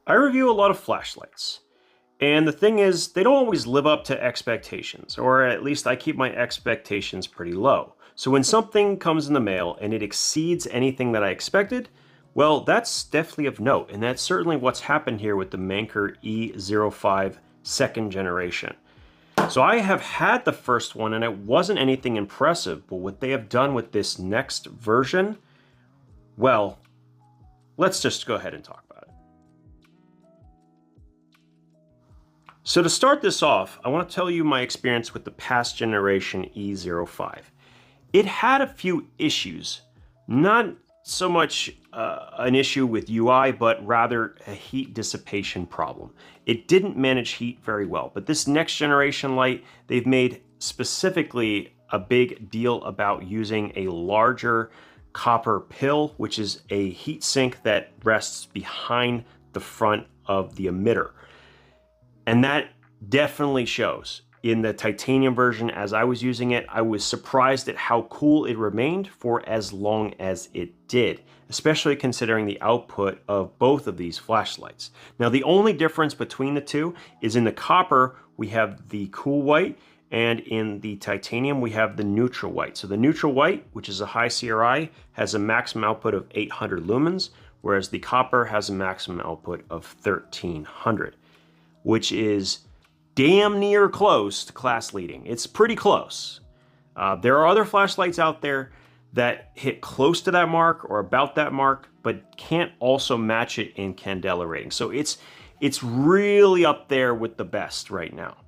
I review a lot of flashlights, and the thing is, they don't always live up to expectations, or at least I keep my expectations pretty low. So when something comes in the mail and it exceeds anything that I expected, well, that's definitely of note, and that's certainly what's happened here with the Manker E05 second generation. So I have had the first one and it wasn't anything impressive, but what they have done with this next version, well, let's just go ahead and talk about it. So to start this off, I want to tell you my experience with the past generation E05. It had a few issues, not so much an issue with UI, but rather a heat dissipation problem. It didn't manage heat very well, but this next generation light, they've made specifically a big deal about using a larger copper pill, which is a heat sink that rests behind the front of the emitter. And that definitely shows. In the titanium version, as I was using it, I was surprised at how cool it remained for as long as it did, especially considering the output of both of these flashlights. Now, the only difference between the two is in the copper, we have the cool white, and in the titanium, we have the neutral white. So the neutral white, which is a high CRI, has a maximum output of 800 lumens, whereas the copper has a maximum output of 1300, which is damn near close to class leading. It's pretty close. There are other flashlights out there that hit close to that mark or about that mark, but can't also match it in candela rating. So it's really up there with the best right now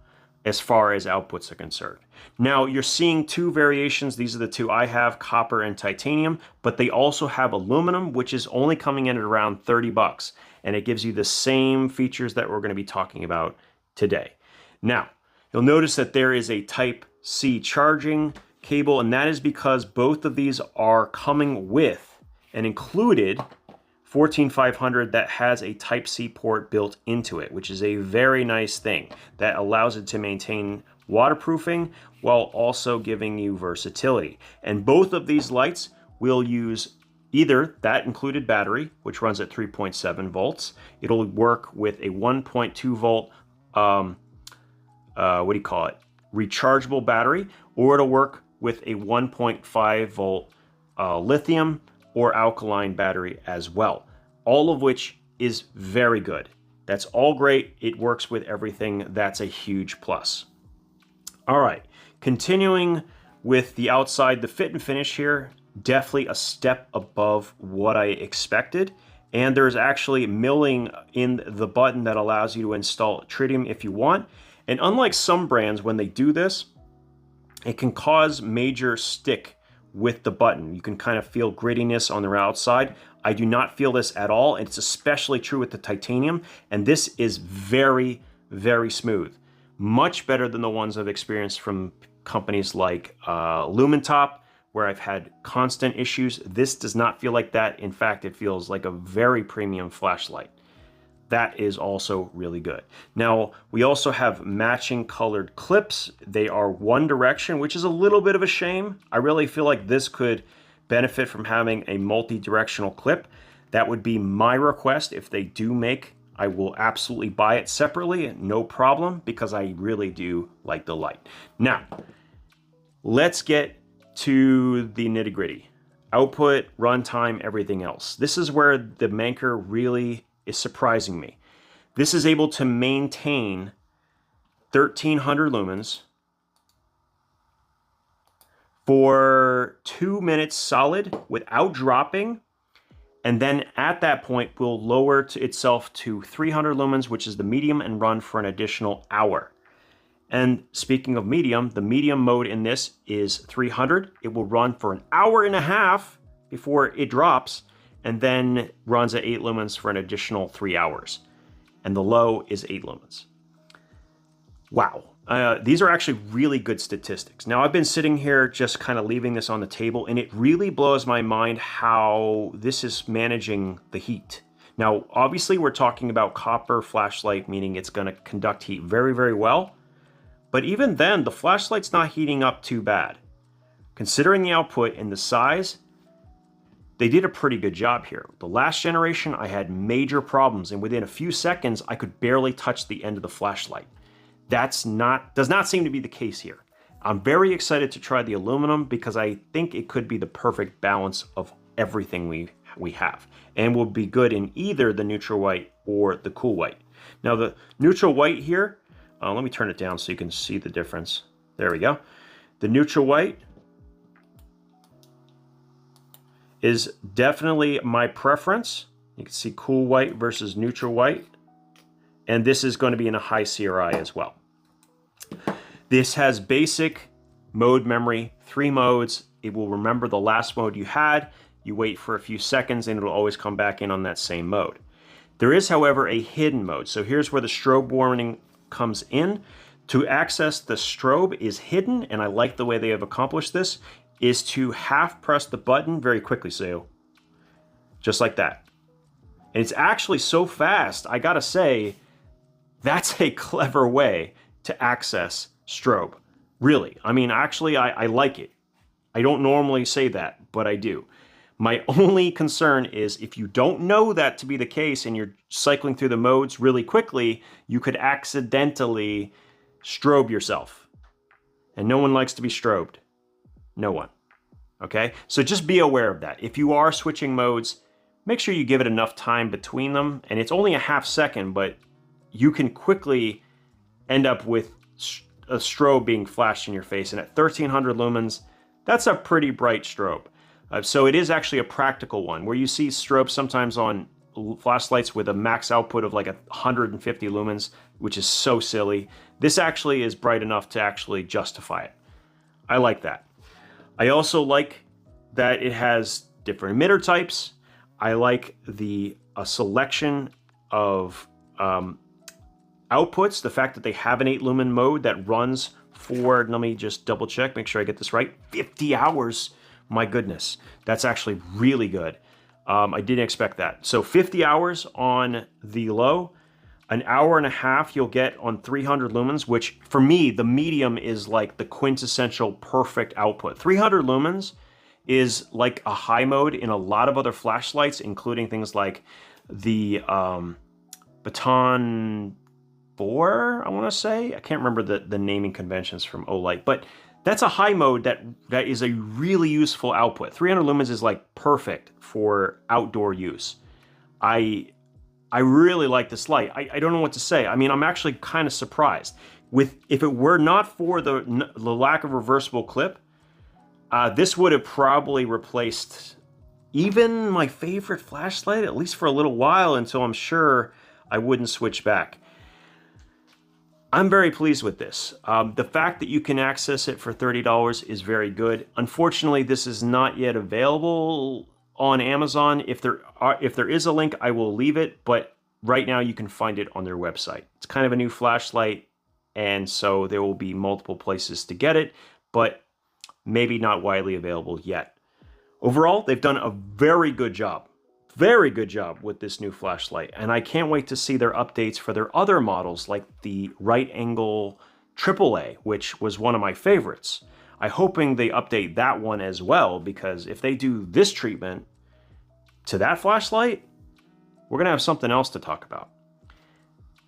as far as outputs are concerned. Now you're seeing two variations. These are the two I have, copper and titanium, but they also have aluminum, which is only coming in at around 30 bucks. And it gives you the same features that we're going to be talking about today. Now, you'll notice that there is a Type-C charging cable, and that is because both of these are coming with an included 14500 that has a Type-C port built into it, which is a very nice thing that allows it to maintain waterproofing while also giving you versatility. And both of these lights will use either that included battery, which runs at 3.7 volts. It'll work with a 1.2 volt rechargeable battery, or it'll work with a 1.5 volt lithium or alkaline battery as well, all of which is very good. That's all great. It works with everything. That's a huge plus. All right, continuing with the outside, the fit and finish here, definitely a step above what I expected. And there's actually milling in the button that allows you to install tritium if you want. And unlike some brands, when they do this, it can cause major stick with the button. You can kind of feel grittiness on the outside. I do not feel this at all. It's especially true with the titanium. And this is very, very smooth. Much better than the ones I've experienced from companies like Lumen, where I've had constant issues. This does not feel like that. In fact, it feels like a very premium flashlight. That is also really good. Now, we also have matching colored clips. They are one direction, which is a little bit of a shame. I really feel like this could benefit from having a multi-directional clip. That would be my request. If they do make, I will absolutely buy it separately, no problem, because I really do like the light. Now, let's get to the nitty-gritty. Output, runtime, everything else. This is where the Manker really is surprising me. This is able to maintain 1300 lumens for 2 minutes solid without dropping, and then at that point will lower itself to 300 lumens, which is the medium, and run for an additional hour. And speaking of medium, the medium mode in this is 300. It will run for an hour and a half before it drops, and then runs at 8 lumens for an additional 3 hours. And the low is 8 lumens. Wow. These are actually really good statistics. Now, I've been sitting here just kind of leaving this on the table, and it really blows my mind how this is managing the heat. Now, obviously, we're talking about copper flashlight, meaning it's going to conduct heat very, very well. But even then, the flashlight's not heating up too bad. Considering the output and the size, they did a pretty good job here. The last generation, I had major problems, and within a few seconds, I could barely touch the end of the flashlight. Does not seem to be the case here. I'm very excited to try the aluminum because I think it could be the perfect balance of everything we have, and will be good in either the neutral white or the cool white. Now the neutral white here, let me turn it down so you can see the difference. There we go. The neutral white is definitely my preference. You can see cool white versus neutral white. And this is going to be in a high CRI as well. This has basic mode memory, 3 modes. It will remember the last mode you had. You wait for a few seconds and it'll always come back in on that same mode. There is, however, a hidden mode. So here's where the strobe warning comes in. To access the strobe is hidden, and I like the way they have accomplished this, is to half press the button very quickly, so just like that. And it's actually so fast, I gotta say, that's a clever way to access strobe. Really, I mean, actually, I like it. I don't normally say that, but I do. My only concern is if you don't know that to be the case and you're cycling through the modes really quickly, you could accidentally strobe yourself. And no one likes to be strobed. No one. Okay? So just be aware of that. If you are switching modes, make sure you give it enough time between them. And it's only a half second, but you can quickly end up with a strobe being flashed in your face. And at 1300 lumens, that's a pretty bright strobe. So it is actually a practical one, where you see strobes sometimes on flashlights with a max output of like 150 lumens, which is so silly. This actually is bright enough to actually justify it. I like that. I also like that it has different emitter types. I like the selection of outputs, the fact that they have an 8 lumen mode that runs for, let me just double check, make sure I get this right, 50 hours. My goodness, that's actually really good. I didn't expect that. So 50 hours on the low, an hour and a half you'll get on 300 lumens, which for me, the medium is like the quintessential perfect output. 300 lumens is like a high mode in a lot of other flashlights, including things like the Baton 4, I want to say. I can't remember the naming conventions from Olight, but that's a high mode that is a really useful output. 300 lumens is like perfect for outdoor use. I really like this light. I don't know what to say. I mean, I'm actually kind of surprised. If it were not for the lack of reversible clip, this would have probably replaced even my favorite flashlight, at least for a little while, until I'm sure I wouldn't switch back. I'm very pleased with this. The fact that you can access it for $30 is very good. Unfortunately, this is not yet available on Amazon. If there is a link, I will leave it, but right now you can find it on their website. It's kind of a new flashlight, and so there will be multiple places to get it, but maybe not widely available yet. Overall, they've done a very good job with this new flashlight, and I can't wait to see their updates for their other models like the right angle AAA, which was one of my favorites. I'm hoping they update that one as well, because if they do this treatment to that flashlight, we're gonna have something else to talk about.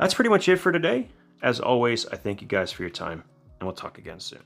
That's pretty much it for today. As always, I thank you guys for your time, and we'll talk again soon.